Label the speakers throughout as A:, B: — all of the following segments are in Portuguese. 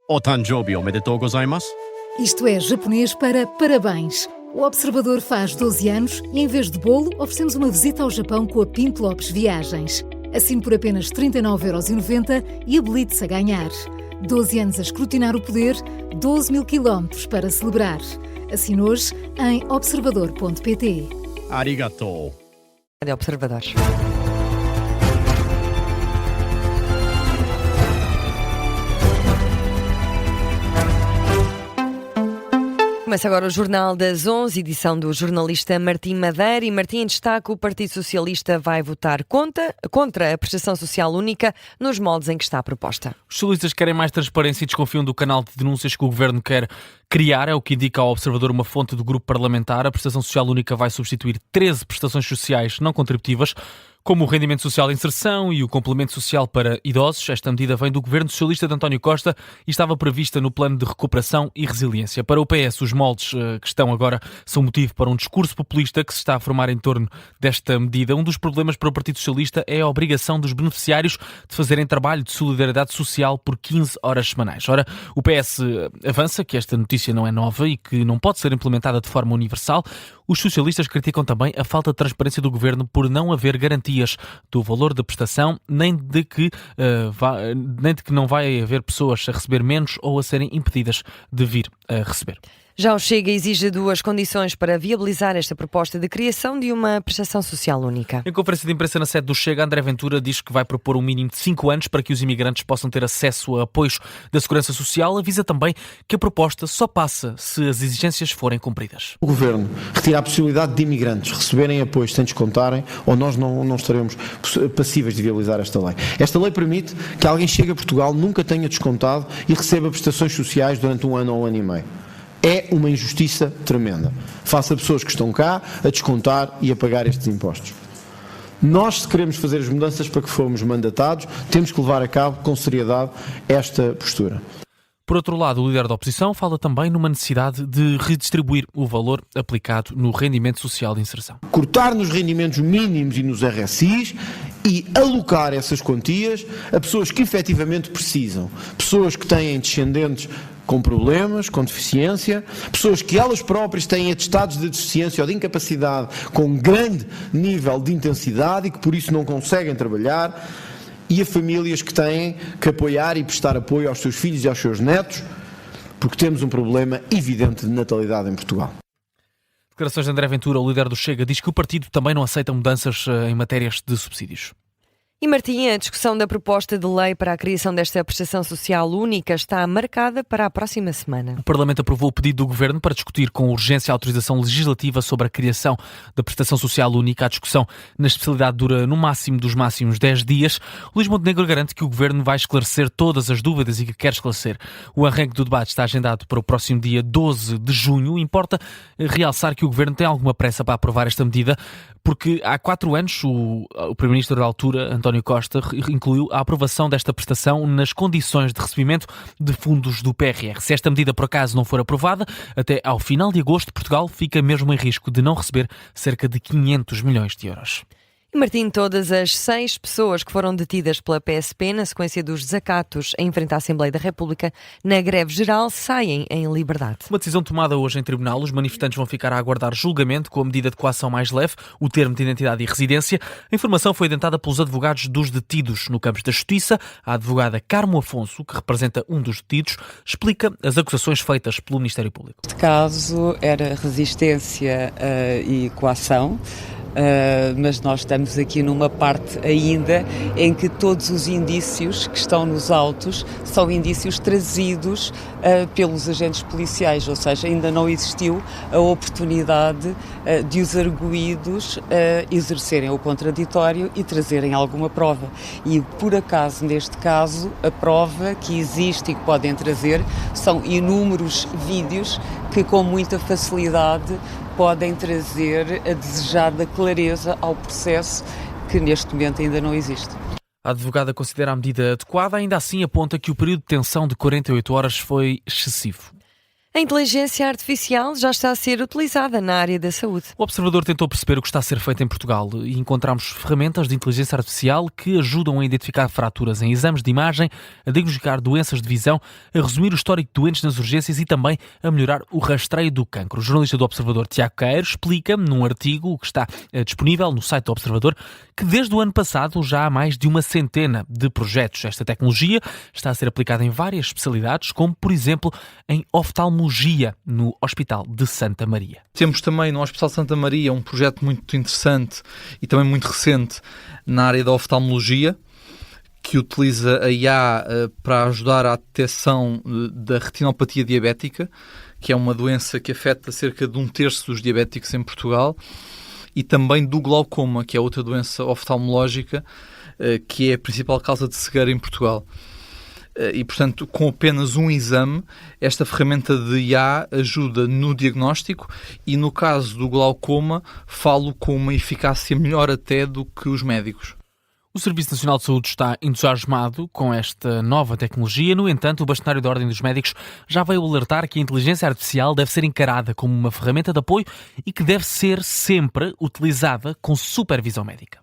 A: O Tanjoubi omedetou gozaimasu.
B: Isto é japonês para parabéns. O Observador faz 12 anos e, em vez de bolo, oferecemos uma visita ao Japão com a Pinto Lopes Viagens. Assine por apenas 39,90€ e habilite-se a ganhar. 12 anos a escrutinar o poder, 12 mil quilómetros para celebrar. Assine hoje em observador.pt.
A: Arigatou.
C: Rádio Observador. Começa agora o Jornal das 11, edição do jornalista Martim Madeira. E Martim, em destaque, o Partido Socialista vai votar contra a prestação social única nos moldes em que está proposta.
D: Os socialistas querem mais transparência e desconfiam do canal de denúncias que o Governo quer criar. É o que indica ao Observador uma fonte do grupo parlamentar. A prestação social única vai substituir 13 prestações sociais não contributivas, como o rendimento social de inserção e o complemento social para idosos. Esta medida vem do governo socialista de António Costa e estava prevista no plano de recuperação e resiliência. Para o PS, os moldes que estão agora são motivo para um discurso populista que se está a formar em torno desta medida. Um dos problemas para o Partido Socialista é a obrigação dos beneficiários de fazerem trabalho de solidariedade social por 15 horas semanais. Ora, o PS avança que esta notícia não é nova e que não pode ser implementada de forma universal. Os socialistas criticam também a falta de transparência do governo por não haver garantias do valor da prestação, nem de que não vai haver pessoas a receber menos ou a serem impedidas de vir a receber.
C: Já o Chega exige duas condições para viabilizar esta proposta de criação de uma prestação social única.
D: Em conferência de imprensa na sede do Chega, André Ventura diz que vai propor um mínimo de 5 anos para que os imigrantes possam ter acesso a apoios da Segurança Social. Avisa também que a proposta só passa se as exigências forem cumpridas.
E: O Governo retira a possibilidade de imigrantes receberem apoios sem descontarem, ou nós não estaremos passíveis de viabilizar esta lei. Esta lei permite que alguém chegue a Portugal, nunca tenha descontado e receba prestações sociais durante 1 ano ou 1 ano e meio. É uma injustiça tremenda. Face a pessoas que estão cá a descontar e a pagar estes impostos. Nós, se queremos fazer as mudanças para que fomos mandatados, temos que levar a cabo com seriedade esta postura.
D: Por outro lado, o líder da oposição fala também numa necessidade de redistribuir o valor aplicado no rendimento social de inserção.
E: Cortar nos rendimentos mínimos e nos RSIs e alocar essas quantias a pessoas que efetivamente precisam. Pessoas que têm descendentes com problemas, com deficiência, pessoas que elas próprias têm atestados de deficiência ou de incapacidade com grande nível de intensidade e que por isso não conseguem trabalhar, e a famílias que têm que apoiar e prestar apoio aos seus filhos e aos seus netos, porque temos um problema evidente de natalidade em Portugal.
D: Declarações de André Ventura, o líder do Chega, diz que o partido também não aceita mudanças em matérias de subsídios.
C: E Martim, a discussão da proposta de lei para a criação desta prestação social única está marcada para a próxima semana.
D: O Parlamento aprovou o pedido do Governo para discutir com urgência a autorização legislativa sobre a criação da prestação social única. A discussão na especialidade dura no máximo dos máximos 10 dias. Luís Montenegro garante que o Governo vai esclarecer todas as dúvidas e que quer esclarecer. O arranque do debate está agendado para o próximo dia 12 de junho. Importa realçar que o Governo tem alguma pressa para aprovar esta medida, porque há 4 anos o Primeiro-Ministro da altura, António Costa, incluiu a aprovação desta prestação nas condições de recebimento de fundos do PRR. Se esta medida por acaso não for aprovada, até ao final de agosto, Portugal fica mesmo em risco de não receber cerca de 500 milhões de euros.
C: E Martim, todas as 6 pessoas que foram detidas pela PSP na sequência dos desacatos em frente à Assembleia da República na greve geral saem em liberdade.
D: Uma decisão tomada hoje em tribunal. Os manifestantes vão ficar a aguardar julgamento com a medida de coação mais leve, o termo de identidade e residência. A informação foi dentada pelos advogados dos detidos no Campos da Justiça. A advogada Carmo Afonso, que representa um dos detidos, explica as acusações feitas pelo Ministério Público.
F: Este caso era resistência e coação. Mas nós estamos aqui numa parte ainda em que todos os indícios que estão nos autos são indícios trazidos pelos agentes policiais, ou seja, ainda não existiu a oportunidade de os arguidos exercerem o contraditório e trazerem alguma prova. E por acaso, neste caso, a prova que existe e que podem trazer são inúmeros vídeos que com muita facilidade podem trazer a desejada clareza ao processo que neste momento ainda não existe.
D: A advogada considera a medida adequada, ainda assim aponta que o período de detenção de 48 horas foi excessivo.
C: A inteligência artificial já está a ser utilizada na área da saúde.
D: O Observador tentou perceber o que está a ser feito em Portugal e encontramos ferramentas de inteligência artificial que ajudam a identificar fraturas em exames de imagem, a diagnosticar doenças de visão, a resumir o histórico de doentes nas urgências e também a melhorar o rastreio do cancro. O jornalista do Observador, Tiago Caeiro, explica num artigo que está disponível no site do Observador que desde o ano passado já há mais de 100 de projetos. Esta tecnologia está a ser aplicada em várias especialidades, como por exemplo em oftalmologia no Hospital de Santa Maria.
G: Temos também no Hospital de Santa Maria um projeto muito interessante e também muito recente na área da oftalmologia, que utiliza a IA para ajudar à detecção da retinopatia diabética, que é uma doença que afeta cerca de 1/3 dos diabéticos em Portugal, e também do glaucoma, que é outra doença oftalmológica, que é a principal causa de cegueira em Portugal. E, portanto, com apenas um exame, esta ferramenta de IA ajuda no diagnóstico e, no caso do glaucoma, falo com uma eficácia melhor até do que os médicos.
D: O Serviço Nacional de Saúde está entusiasmado com esta nova tecnologia. No entanto, o bastonário da Ordem dos Médicos já veio alertar que a inteligência artificial deve ser encarada como uma ferramenta de apoio e que deve ser sempre utilizada com supervisão médica.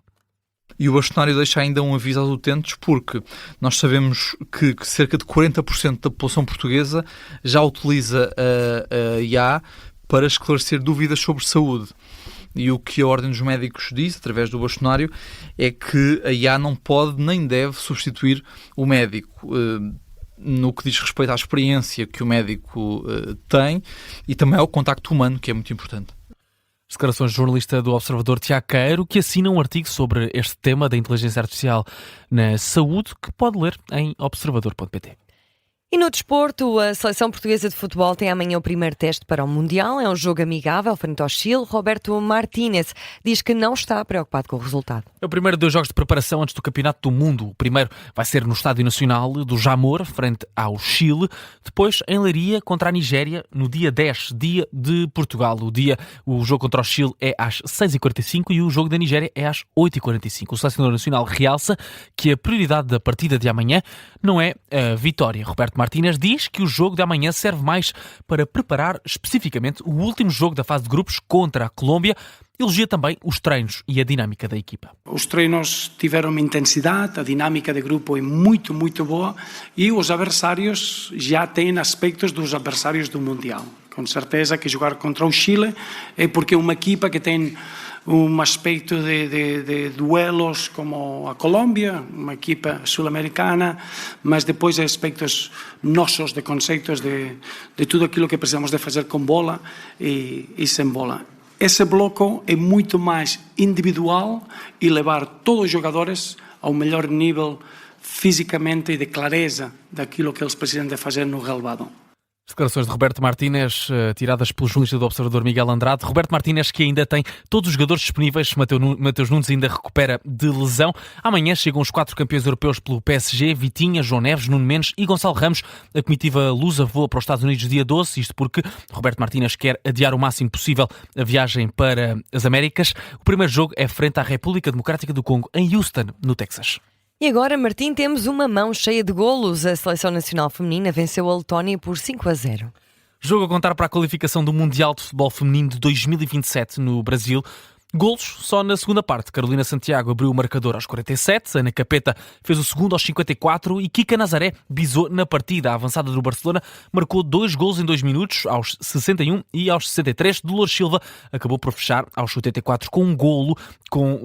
G: E o bastonário deixa ainda um aviso aos utentes, porque nós sabemos que cerca de 40% da população portuguesa já utiliza a IA para esclarecer dúvidas sobre saúde. E o que a Ordem dos Médicos diz, através do bastonário, é que a IA não pode nem deve substituir o médico, no que diz respeito à experiência que o médico tem e também ao contacto humano, que é muito importante.
D: As declarações do jornalista do Observador, Tiago Caeiro, que assina um artigo sobre este tema da inteligência artificial na saúde, que pode ler em observador.pt.
C: E no desporto, a seleção portuguesa de futebol tem amanhã o primeiro teste para o Mundial. É um jogo amigável frente ao Chile. Roberto Martínez diz que não está preocupado com o resultado.
D: É o primeiro de 2 jogos de preparação antes do Campeonato do Mundo. O primeiro vai ser no Estádio Nacional do Jamor, frente ao Chile. Depois, em Leiria, contra a Nigéria, no dia 10, dia de Portugal. O jogo contra o Chile é às 6h45 e o jogo da Nigéria é às 8h45. O selecionador nacional realça que a prioridade da partida de amanhã não é a vitória. Roberto Martínez diz que o jogo de amanhã serve mais para preparar especificamente o último jogo da fase de grupos contra a Colômbia. Elogia também os treinos e a dinâmica da equipa.
H: Os treinos tiveram uma intensidade, a dinâmica de grupo é muito, muito boa e os adversários já têm aspectos dos adversários do Mundial. Com certeza que jogar contra o Chile é porque é uma equipa que tem um aspecto de duelos como a Colômbia, uma equipa sul-americana, mas depois aspectos nossos, de conceitos de tudo aquilo que precisamos de fazer com bola e sem bola. Esse bloco é muito mais individual e levar todos os jogadores ao melhor nível fisicamente e de clareza daquilo que eles precisam de fazer no relvado.
D: Declarações de Roberto Martínez, tiradas pelo jornalista do Observador Miguel Andrade. Roberto Martínez, que ainda tem todos os jogadores disponíveis. Mateus Nunes ainda recupera de lesão. Amanhã chegam os 4 campeões europeus pelo PSG: Vitinha, João Neves, Nuno Mendes e Gonçalo Ramos. A comitiva lusa voa para os Estados Unidos dia 12, isto porque Roberto Martínez quer adiar o máximo possível a viagem para as Américas. O primeiro jogo é frente à República Democrática do Congo, em Houston, no Texas.
C: E agora, Martim, temos uma mão cheia de golos. A Seleção Nacional Feminina venceu a Letónia por 5-0.
D: Jogo a contar para a qualificação do Mundial de Futebol Feminino de 2027 no Brasil. Golos só na segunda parte. Carolina Santiago abriu o marcador aos 47, Ana Capeta fez o segundo aos 54 e Kika Nazaré bisou na partida. A avançada do Barcelona marcou 2 golos em 2 minutos, aos 61 e aos 63. Dolores Silva acabou por fechar aos 84 com um golo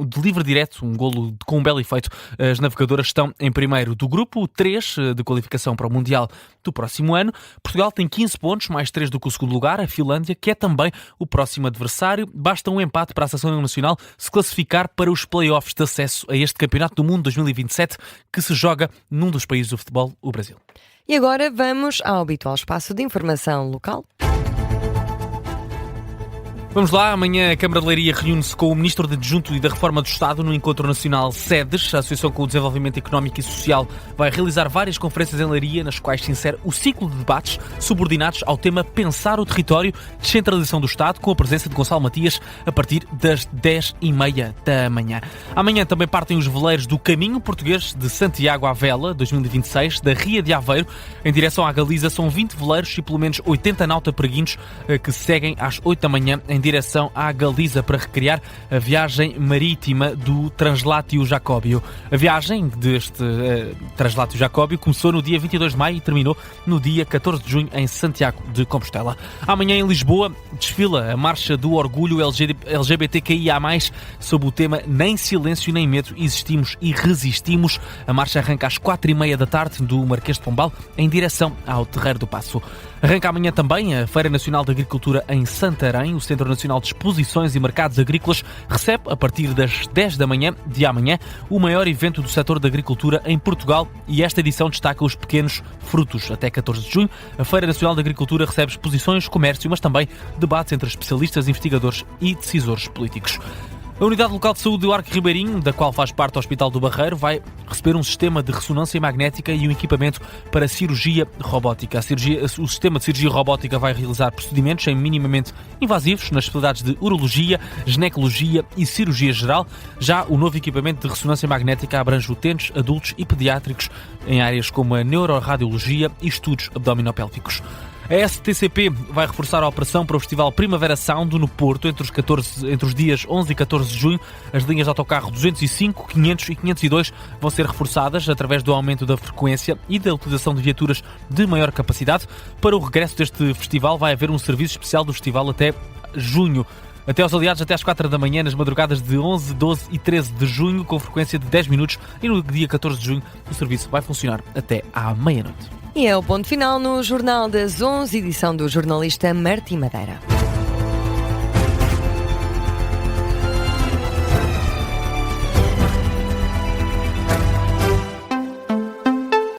D: de livre direto, um golo com um belo efeito. As navegadoras estão em primeiro do grupo 3 de qualificação para o Mundial do próximo ano. Portugal tem 15 pontos, mais 3 do que o segundo lugar. A Finlândia, que é também o próximo adversário. Basta um empate para a Seleção Nacional se classificar para os play-offs de acesso a este Campeonato do Mundo 2027, que se joga num dos países do futebol, o Brasil.
C: E agora vamos ao habitual espaço de informação local.
D: Vamos lá, amanhã a Câmara de Leiria reúne-se com o Ministro Adjunto e da Reforma do Estado no Encontro Nacional SEDES. A Associação com o Desenvolvimento Económico e Social vai realizar várias conferências em Leiria, nas quais se insere o ciclo de debates subordinados ao tema Pensar o Território, Descentralização do Estado, com a presença de Gonçalo Matias a partir das 10h30 da manhã. Amanhã também partem os veleiros do Caminho Português de Santiago à Vela, 2026, da Ria de Aveiro, em direção à Galiza. São 20 veleiros e pelo menos 80 nauta-peregrinos que seguem às 8 da manhã em direção à Galiza para recriar a viagem marítima do Translatio Jacóbio. A viagem deste Translatio Jacóbio começou no dia 22 de maio e terminou no dia 14 de junho em Santiago de Compostela. Amanhã em Lisboa desfila a Marcha do Orgulho LGBTQIA+, sob o tema Nem Silêncio Nem Medo, Existimos e Resistimos. A marcha arranca às 4h30 da tarde do Marquês de Pombal em direção ao Terreiro do Paço. Arranca amanhã também a Feira Nacional de Agricultura em Santarém. O Centro Nacional de Exposições e Mercados Agrícolas recebe, a partir das 10 da manhã de amanhã, o maior evento do setor da agricultura em Portugal, e esta edição destaca os pequenos frutos. Até 14 de junho, a Feira Nacional de Agricultura recebe exposições, comércio, mas também debates entre especialistas, investigadores e decisores políticos. A Unidade Local de Saúde do Arco Ribeirinho, da qual faz parte o Hospital do Barreiro, vai receber um sistema de ressonância magnética e um equipamento para cirurgia robótica. O sistema de cirurgia robótica vai realizar procedimentos minimamente invasivos nas especialidades de urologia, ginecologia e cirurgia geral. Já o novo equipamento de ressonância magnética abrange utentes, adultos e pediátricos em áreas como a neuroradiologia e estudos abdominopélvicos. A STCP vai reforçar a operação para o Festival Primavera Sound no Porto entre os dias 11 e 14 de junho. As linhas de autocarro 205, 500 e 502 vão ser reforçadas através do aumento da frequência e da utilização de viaturas de maior capacidade. Para o regresso deste festival vai haver um serviço especial do festival até junho. Até aos aliados, até às 4 da manhã, nas madrugadas de 11, 12 e 13 de junho, com frequência de 10 minutos. E no dia 14 de junho, o serviço vai funcionar até à meia-noite.
C: E é o ponto final no Jornal das 11, edição do jornalista Martim Madeira.